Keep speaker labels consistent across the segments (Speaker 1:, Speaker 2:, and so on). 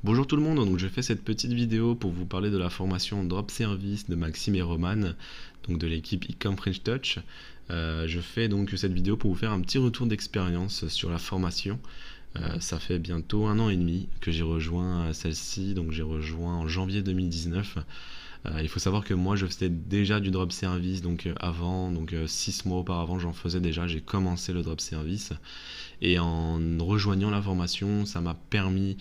Speaker 1: Bonjour tout le monde, donc je fais cette petite vidéo pour vous parler de la formation Drop Service de Maxime et Roman, donc de l'équipe Ecom French Touch. Je fais donc cette vidéo pour vous faire un petit retour d'expérience sur la formation. Ça fait bientôt 1 an et demi que j'ai rejoint celle-ci, donc j'ai rejoint en janvier 2019. Il faut savoir que moi je faisais déjà du drop service donc avant, 6 mois auparavant j'en faisais déjà, j'ai commencé le drop service et en rejoignant la formation ça m'a permis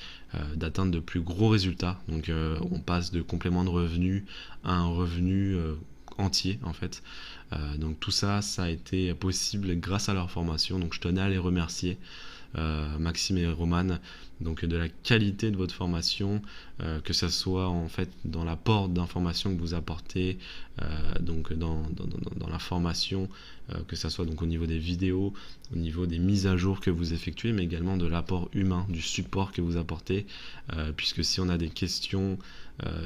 Speaker 1: d'atteindre de plus gros résultats. Donc on passe de complément de revenu à un revenu entier en fait. Donc tout ça a été possible grâce à leur formation, donc je tenais à les remercier. Maxime et Roman, donc de la qualité de votre formation, que ce soit en fait dans l'apport d'informations que vous apportez, donc dans la formation, que ce soit donc au niveau des vidéos, au niveau des mises à jour que vous effectuez, mais également de l'apport humain, du support que vous apportez, puisque si on a des questions,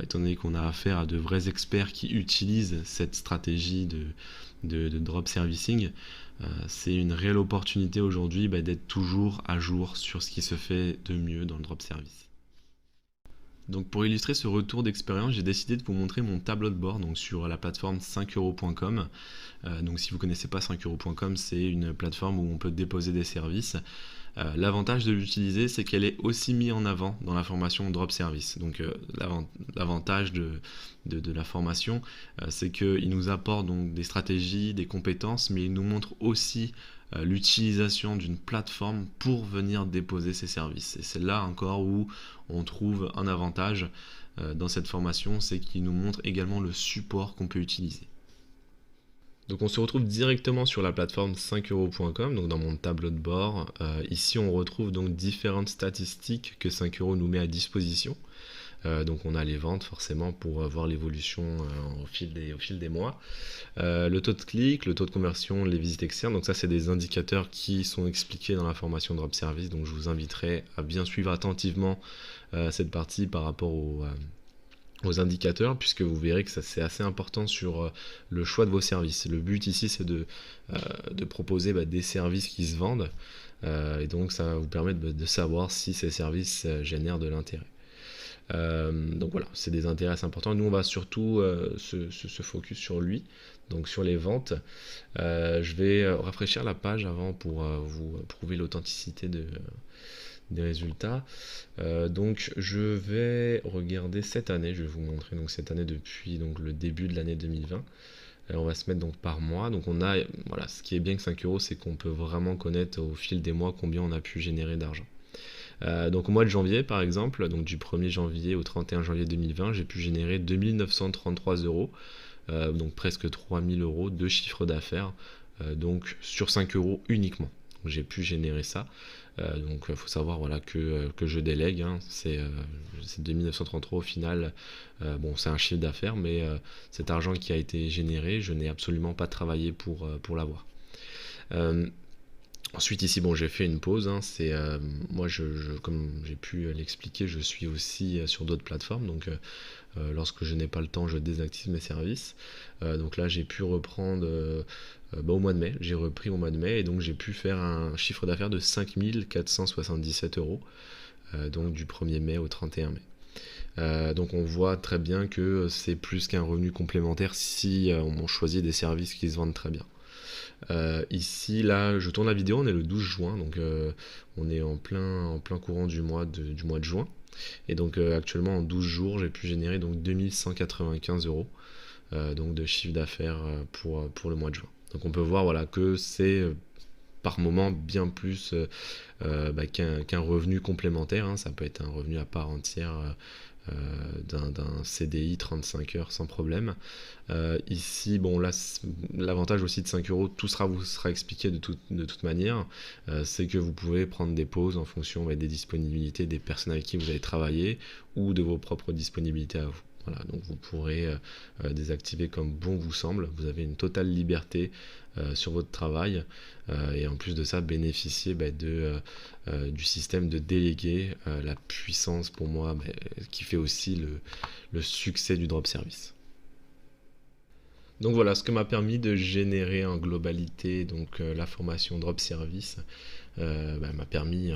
Speaker 1: étant donné qu'on a affaire à de vrais experts qui utilisent cette stratégie de drop servicing, c'est une réelle opportunité aujourd'hui d'être toujours à jour sur ce qui se fait de mieux dans le drop service. Donc pour illustrer ce retour d'expérience, j'ai décidé de vous montrer mon tableau de bord donc sur la plateforme 5euros.com. Donc si vous ne connaissez pas 5euros.com, c'est une plateforme où on peut déposer des services. L'avantage de l'utiliser, c'est qu'elle est aussi mise en avant dans la formation Drop Service. Donc l'avantage de la formation, c'est qu'il nous apporte donc des stratégies, des compétences, mais il nous montre aussi l'utilisation d'une plateforme pour venir déposer ses services. Et c'est là encore où on trouve un avantage dans cette formation, c'est qu'il nous montre également le support qu'on peut utiliser. Donc on se retrouve directement sur la plateforme 5euros.com, donc dans mon tableau de bord. Ici on retrouve donc différentes statistiques que 5 euros nous met à disposition. Donc on a les ventes forcément pour voir l'évolution au fil des mois. Le taux de clic, le taux de conversion, les visites externes, donc ça c'est des indicateurs qui sont expliqués dans la formation Drop Service, donc je vous inviterai à bien suivre attentivement cette partie par rapport aux indicateurs, puisque vous verrez que ça c'est assez important sur le choix de vos services. Le but ici c'est de proposer des services qui se vendent, et donc ça va vous permettre de savoir si ces services génèrent de l'intérêt. Donc voilà, c'est des intérêts assez importants. Nous on va surtout se focus sur lui, donc sur les ventes. Je vais rafraîchir la page avant pour vous prouver l'authenticité des résultats. Donc je vais regarder cette année, je vais vous montrer donc cette année depuis donc le début de l'année 2020. On va se mettre donc par mois. Donc on a, voilà, ce qui est bien que 5 euros, c'est qu'on peut vraiment connaître au fil des mois combien on a pu générer d'argent. Donc au mois de janvier par exemple, donc du 1er janvier au 31 janvier 2020, j'ai pu générer 2933 euros, donc presque 3000 euros de chiffre d'affaires, donc sur 5 euros uniquement. J'ai pu générer ça. Donc il faut savoir voilà, que je délègue, hein, c'est 2933 au final. Bon, c'est un chiffre d'affaires, mais cet argent qui a été généré, je n'ai absolument pas travaillé pour l'avoir. Ensuite ici bon j'ai fait une pause, hein, c'est moi comme j'ai pu l'expliquer, je suis aussi sur d'autres plateformes, donc lorsque je n'ai pas le temps je désactive mes services. Donc là j'ai pu reprendre au mois de mai, j'ai repris au mois de mai et donc j'ai pu faire un chiffre d'affaires de 5477 euros, donc du 1er mai au 31 mai. Donc on voit très bien que c'est plus qu'un revenu complémentaire si on choisit des services qui se vendent très bien. Ici, là, je tourne la vidéo, on est le 12 juin, donc on est en plein courant du mois de juin. Et donc actuellement, en 12 jours, j'ai pu générer donc 2195 euros donc de chiffre d'affaires pour le mois de juin. Donc on peut voir voilà, que c'est par moment bien plus qu'un revenu complémentaire, hein. Ça peut être un revenu à part entière d'un CDI 35 heures sans problème. Ici, bon là, l'avantage aussi de 5 euros, tout vous sera expliqué de toute manière, c'est que vous pouvez prendre des pauses en fonction des disponibilités des personnes avec qui vous allez travailler ou de vos propres disponibilités à vous. Voilà, donc vous pourrez désactiver comme bon vous semble. Vous avez une totale liberté sur votre travail et en plus de ça bénéficier du système de déléguer, la puissance pour moi qui fait aussi le succès du drop service. Donc voilà ce que m'a permis de générer en globalité donc la formation Drop Service. M'a permis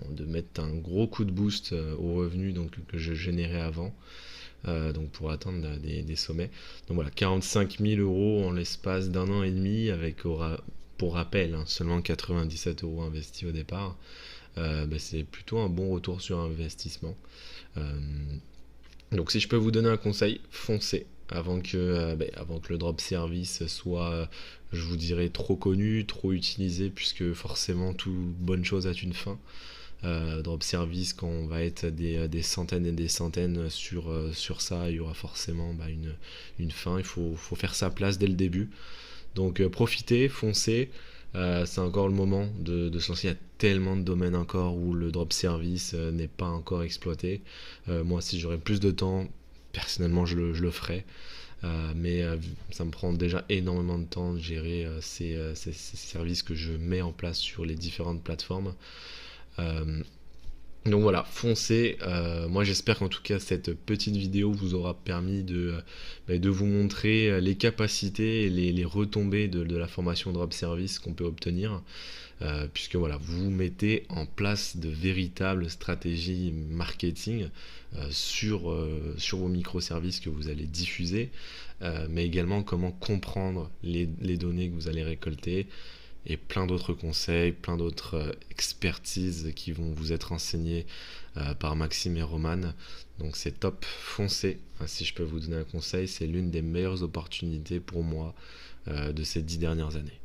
Speaker 1: de mettre un gros coup de boost aux revenus donc, que je générais avant, donc pour atteindre des sommets. Donc voilà, 45 000 euros en l'espace d'un an et demi, avec pour rappel seulement 97 euros investis au départ. C'est plutôt un bon retour sur investissement. Euh, donc si je peux vous donner un conseil, foncez avant que le drop service soit, je vous dirais, trop connu, trop utilisé, puisque forcément toute bonne chose a une fin. Drop service, quand on va être des centaines et des centaines sur ça, il y aura forcément une fin. Il faut faire sa place dès le début. Donc profitez, foncez. C'est encore le moment de se lancer. Il y a tellement de domaines encore où le drop service n'est pas encore exploité. Moi, si j'aurais plus de temps, personnellement, je le ferais. Mais ça me prend déjà énormément de temps de gérer ces services que je mets en place sur les différentes plateformes. Euh, donc voilà, foncez. Moi j'espère qu'en tout cas cette petite vidéo vous aura permis de vous montrer les capacités et les retombées de la formation Drop Service qu'on peut obtenir. Puisque voilà, vous mettez en place de véritables stratégies marketing sur vos microservices que vous allez diffuser, mais également comment comprendre les données que vous allez récolter, et plein d'autres conseils, plein d'autres expertises qui vont vous être enseignées par Maxime et Roman. Donc c'est top, foncez. Si je peux vous donner un conseil, c'est l'une des meilleures opportunités pour moi de ces 10 dernières années.